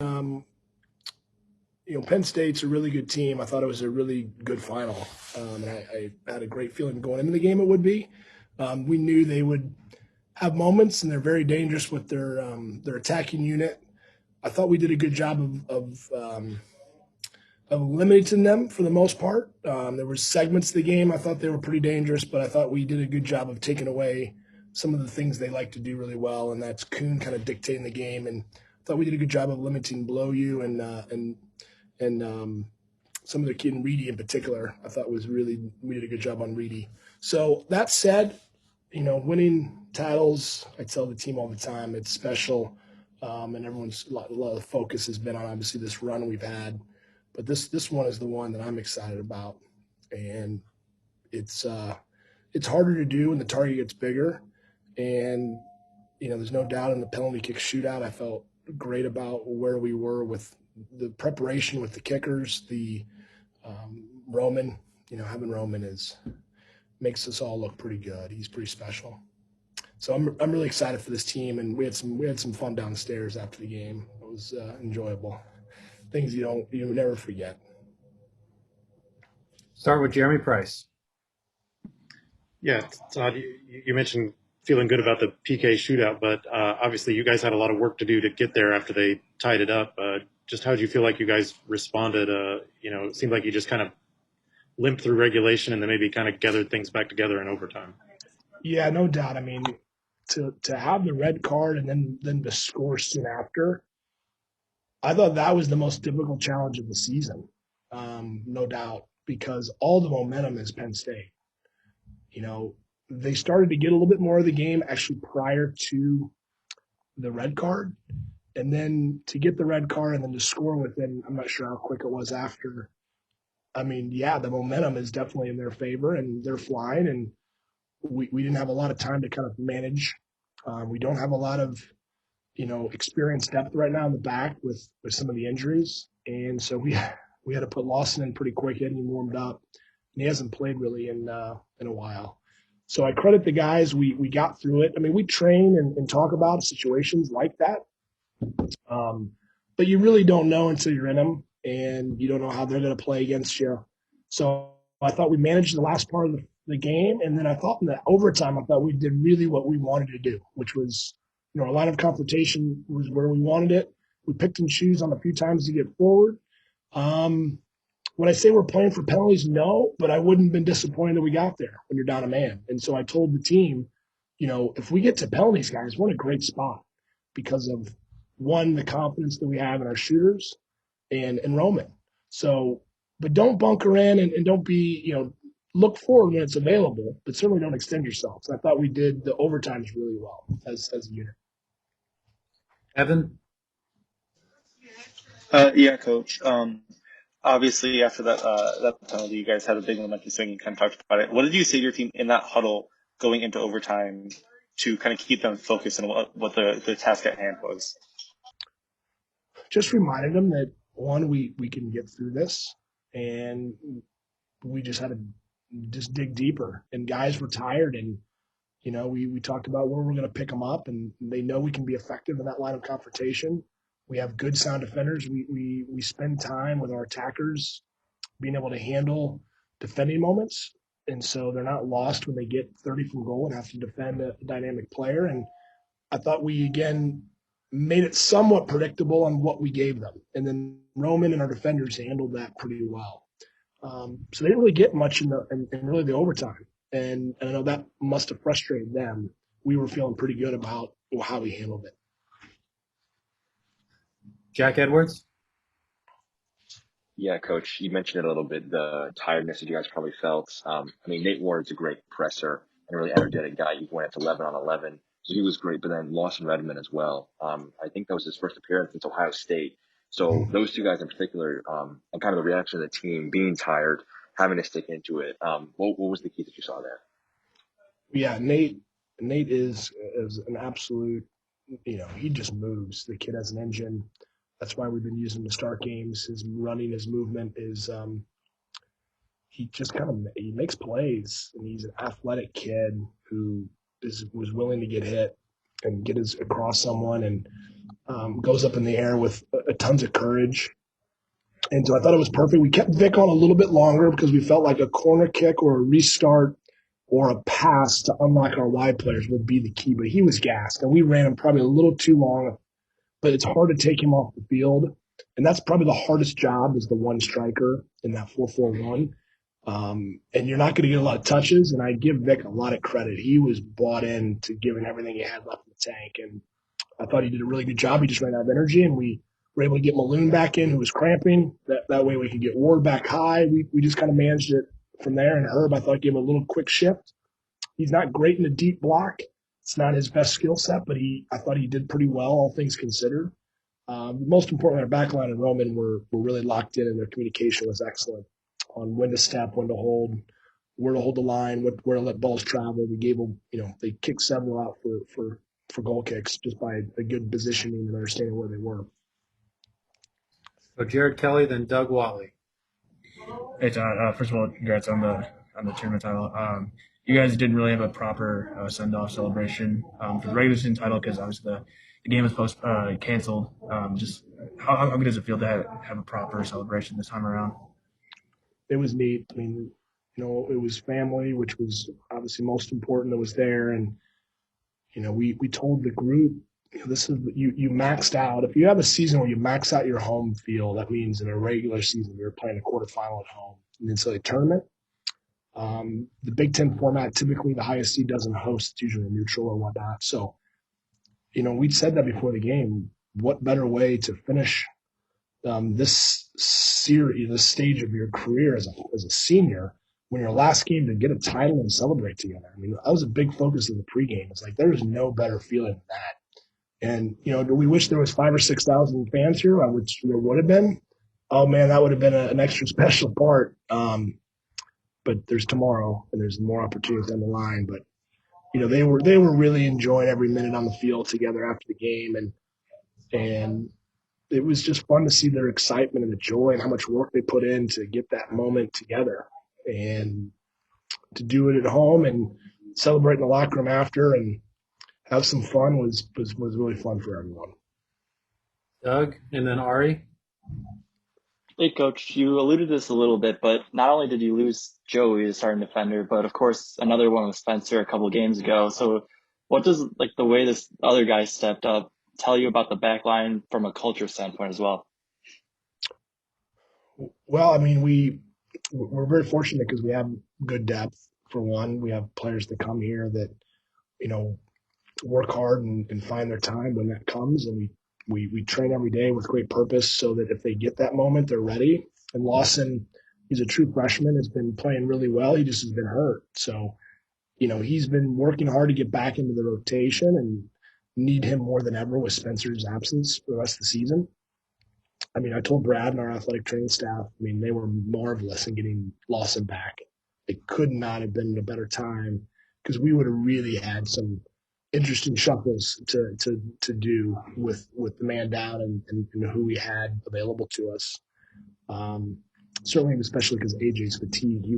Um, Penn State's a really good team. I thought it was a really good final, and I had a great feeling going into the game it would be. We knew they would have moments, and they're very dangerous with their attacking unit. I thought we did a good job of limiting them for the most part. There were segments of the game I thought they were pretty dangerous, but I thought we did a good job of taking away some of the things they like to do really well, and that's Kuhn kind of dictating the game. And I thought we did a good job of limiting Blow You and some of the kid in Reedy in particular. I thought we did a good job on Reedy. So that said, winning titles, I tell the team all the time, it's special, and a lot of focus has been on obviously this run we've had. But this one is the one that I'm excited about, and it's harder to do when the target gets bigger. And there's no doubt in the penalty kick shootout, I felt great about where we were with the preparation with the kickers. The Roman, having Roman makes us all look pretty good. He's pretty special. So I'm really excited for this team, and we had some fun downstairs after the game. It was enjoyable. Things you never forget. Start with Jeremy Price. Yeah, Todd, you mentioned feeling good about the PK shootout, but obviously you guys had a lot of work to do to get there after they tied it up. Just how did you feel like you guys responded? It seemed like you just kind of limped through regulation and then maybe kind of gathered things back together in overtime. Yeah, no doubt. I mean, to have the red card and then to score soon after, I thought that was the most difficult challenge of the season, no doubt, because all the momentum is Penn State. They started to get a little bit more of the game actually prior to the red card. And then to get the red card and then to score within, I'm not sure how quick it was after. I mean, yeah, the momentum is definitely in their favor, and they're flying, and we didn't have a lot of time to kind of manage. We don't have a lot of experienced depth right now in the back with some of the injuries, and so we had to put Lawson in pretty quick. He hadn't even warmed up, and he hasn't played really in a while. So I credit the guys. We got through it. I mean, we train and talk about situations like that, but you really don't know until you're in them, and you don't know how they're going to play against you. So I thought we managed the last part of the game, and then I thought in the overtime, I thought we did really what we wanted to do, which was, our line of confrontation was where we wanted it. We picked and choose on a few times to get forward. Would I say we're playing for penalties? No, but I wouldn't have been disappointed that we got there when you're down a man. And so I told the team, if we get to penalties, guys, we're in a great spot because of, one, the confidence that we have in our shooters and Roman. So, but don't bunker in and don't be, look forward when it's available, but certainly don't extend yourself. So I thought we did the overtimes really well as a unit. Evan? Yeah, Coach. Obviously, after that penalty, you guys had a big momentum swing. You kind of talked about it. What did you say to your team in that huddle going into overtime to kind of keep them focused on what the task at hand was? Just reminded them that, one, we can get through this, and we just had to just dig deeper. And guys were tired, and we talked about where we're going to pick them up, and they know we can be effective in that line of confrontation. We have good sound defenders. We spend time with our attackers being able to handle defending moments, and so they're not lost when they get 30 from goal and have to defend a dynamic player. And I thought we, again, made it somewhat predictable on what we gave them. And then Roman and our defenders handled that pretty well. So they didn't really get much in really the overtime. And I know that must have frustrated them. We were feeling pretty good about how we handled it. Jack Edwards? Yeah, Coach, you mentioned it a little bit, the tiredness that you guys probably felt. Nate Ward's a great presser and a really energetic guy. You went at 11 on 11. So he was great, but then Lawson Redmond as well. I think that was his first appearance against Ohio State. So those two guys in particular, and kind of the reaction of the team being tired, having to stick into it. What was the key that you saw there? Yeah, Nate is an absolute, he just moves. The kid has an engine. That's why we've been using him to start games. His running, his movement is, he just he makes plays, and he's an athletic kid who was willing to get hit and get his across someone. And goes up in the air with tons of courage. And so I thought it was perfect. We kept Vic on a little bit longer because we felt like a corner kick or a restart or a pass to unlock our wide players would be the key. But he was gassed, and we ran him probably a little too long. But it's hard to take him off the field. And that's probably the hardest job is the one striker in that 4-4-1. And you're not going to get a lot of touches. And I give Vic a lot of credit. He was bought in to giving everything he had left in the tank. And I thought he did a really good job. He just ran out of energy, and we were able to get Maloon back in, who was cramping. That way we could get Ward back high. We just kind of managed it from there. And Herb, I thought, gave him a little quick shift. He's not great in a deep block. It's not his best skill set, but I thought he did pretty well, all things considered. Most importantly, our backline and Roman were really locked in, and their communication was excellent on when to step, when to hold, where to hold the line, where to let balls travel. We gave them, they kicked several out for goal kicks just by a good positioning and understanding where they were. So Jared Kelly, then Doug Watley. Hey Todd, first of all, congrats on the tournament title. You guys didn't really have a proper send-off celebration for the regular season title because obviously the game was canceled. Just how good does it feel to have a proper celebration this time around? It was neat. I mean, it was family, which was obviously most important that was there. And, we told the group, this is you maxed out. If you have a season where you max out your home field, that means in a regular season you're playing a quarterfinal at home. And then so a tournament, the Big Ten format, typically the highest seed doesn't host. It's usually a neutral or whatnot. So, we'd said that before the game. What better way to finish this series, this stage of your career as a senior, when your last game to get a title and celebrate together? I mean, that was a big focus of the pregame. It's like there's no better feeling than that. And do we wish there was 5,000 or 6,000 fans here? Which there would have been. Oh man, that would have been an extra special part. But there's tomorrow, and there's more opportunities down the line. But they were really enjoying every minute on the field together after the game, and it was just fun to see their excitement and the joy and how much work they put in to get that moment together, and to do it at home and celebrate in the locker room after and have some fun was really fun for everyone. Doug, and then Ari. Hey, Coach, you alluded to this a little bit, but not only did you lose Joey, the starting defender, but of course another one was Spencer a couple of games ago. So what does the way this other guy stepped up tell you about the back line from a culture standpoint as well? Well, I mean, we're very fortunate because we have good depth. For one, we have players that come here that, work hard and find their time when that comes. And we train every day with great purpose so that if they get that moment, they're ready. And Lawson, he's a true freshman, has been playing really well. He just has been hurt. So, he's been working hard to get back into the rotation and need him more than ever with Spencer's absence for the rest of the season. I mean, I told Brad and our athletic training staff, they were marvelous in getting Lawson back. It could not have been a better time because we would have really had some interesting shuffles to do with the man down and who we had available to us. Certainly, especially because AJ's fatigue, he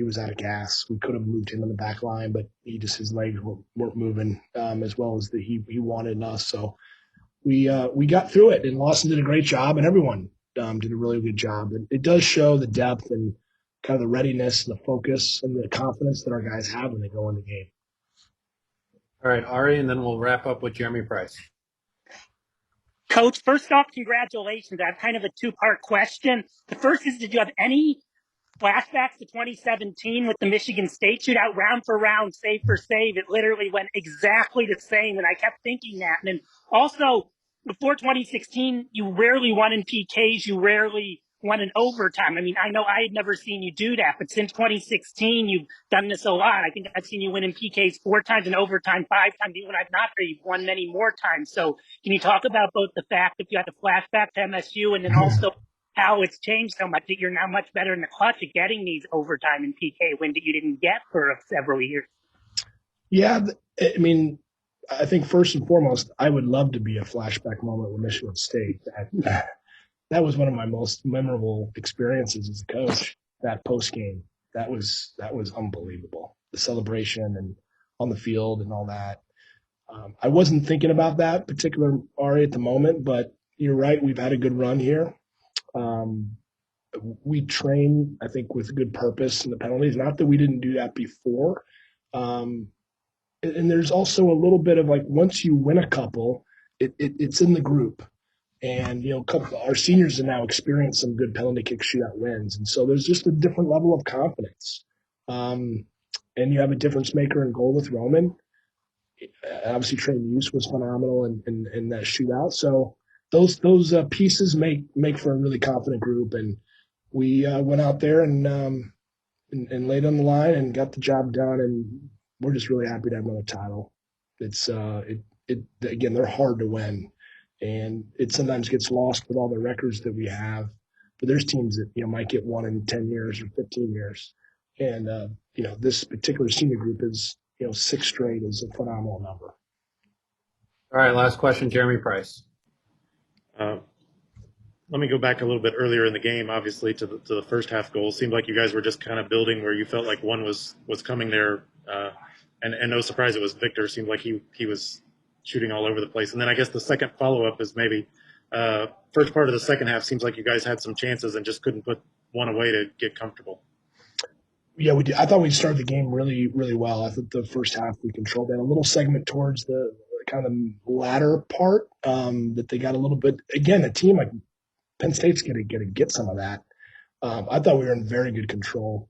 was out of gas. We could have moved him in the back line, but his legs weren't moving as well as he wanted us. So we got through it, and Lawson did a great job, and everyone did a really good job. And it does show the depth and kind of the readiness and the focus and the confidence that our guys have when they go in the game. All right, Ari, and then we'll wrap up with Jeremy Price. Coach, first off, congratulations. I have kind of a two-part question. The first is, did you have any flashbacks to 2017 with the Michigan State shootout, round for round, save for save? It literally went exactly the same, and I kept thinking that. And then also, before 2016, you rarely won in PKs. You rarely won in overtime. I mean, I know I had never seen you do that, but since 2016, you've done this a lot. I think I've seen you win in PKs 4 times, in overtime 5 times. Even when I've not there, you've won many more times. So can you talk about both the fact that you had to flashback to MSU and then also how it's changed so much that you're now much better in the clutch at getting these overtime and PK wins that you didn't get for several years? Yeah, I mean, I think first and foremost, I would love to be a flashback moment with Michigan State. That was one of my most memorable experiences as a coach. That post game, that was unbelievable. The celebration and on the field and all that. I wasn't thinking about that particular RA at the moment, but you're right. We've had a good run here. Um, we train, I think, with good purpose in the penalties. Not that we didn't do that before. Um, and there's also a little bit of like once you win a couple, it's in the group. And our seniors have now experienced some good penalty kick shootout wins, and so there's just a different level of confidence. Um, and you have a difference maker in goal with Roman. Obviously, Trey Muse was phenomenal in that shootout. So those pieces make for a really confident group, and we went out there and laid on the line and got the job done. And we're just really happy to have another title. It's again, they're hard to win, and it sometimes gets lost with all the records that we have. But there's teams that might get one in 10 years or 15 years, and this particular senior group is 6 straight is a phenomenal number. All right, last question, Jeremy Price. Let me go back a little bit earlier in the game, obviously, to the first half goal. Seemed like you guys were just kind of building where you felt like one was coming there. And no surprise, it was Victor. Seemed like he was shooting all over the place. And then I guess the second follow-up is maybe first part of the second half seems like you guys had some chances and just couldn't put one away to get comfortable. Yeah, we did. I thought we started the game really, really well. I thought the first half we controlled that. A little segment towards the kind of latter part that they got a little bit. Again, a team like Penn State's going to get some of that. I thought we were in very good control.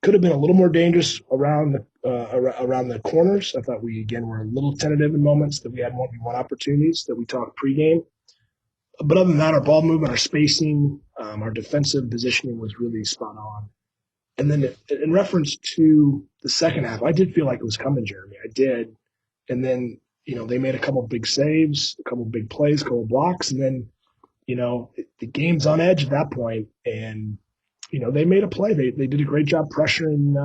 Could have been a little more dangerous around the corners. I thought we again were a little tentative in moments that we had 1v1 opportunities that we talked pregame. But other than that, our ball movement, our spacing, our defensive positioning was really spot on. And then in reference to the second half, I did feel like it was coming, Jeremy. I did. And then they made a couple of big saves, a couple of big plays, a couple of blocks, and then the game's on edge at that point, and they made a play. They did a great job pressuring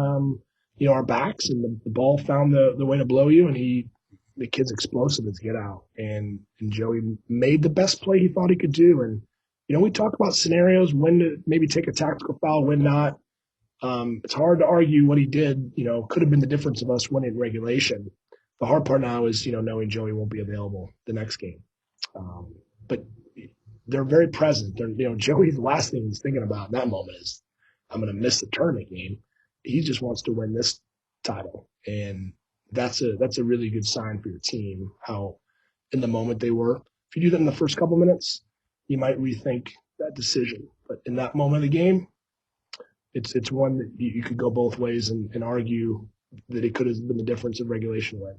our backs, and the ball found the way to blow you, and the kid's explosive as get out, and Joey made the best play he thought he could do. And we talk about scenarios when to maybe take a tactical foul, when not. It's hard to argue what he did. Could have been the difference of us winning regulation. The hard part now is knowing Joey won't be available the next game, but they're very present. Joey, the last thing he's thinking about in that moment is, I'm going to miss the tournament game. He just wants to win this title. And that's a really good sign for your team, how in the moment they were. If you do that in the first couple minutes, you might rethink that decision. But in that moment of the game, it's one that you could go both ways and argue that it could have been the difference of regulation win.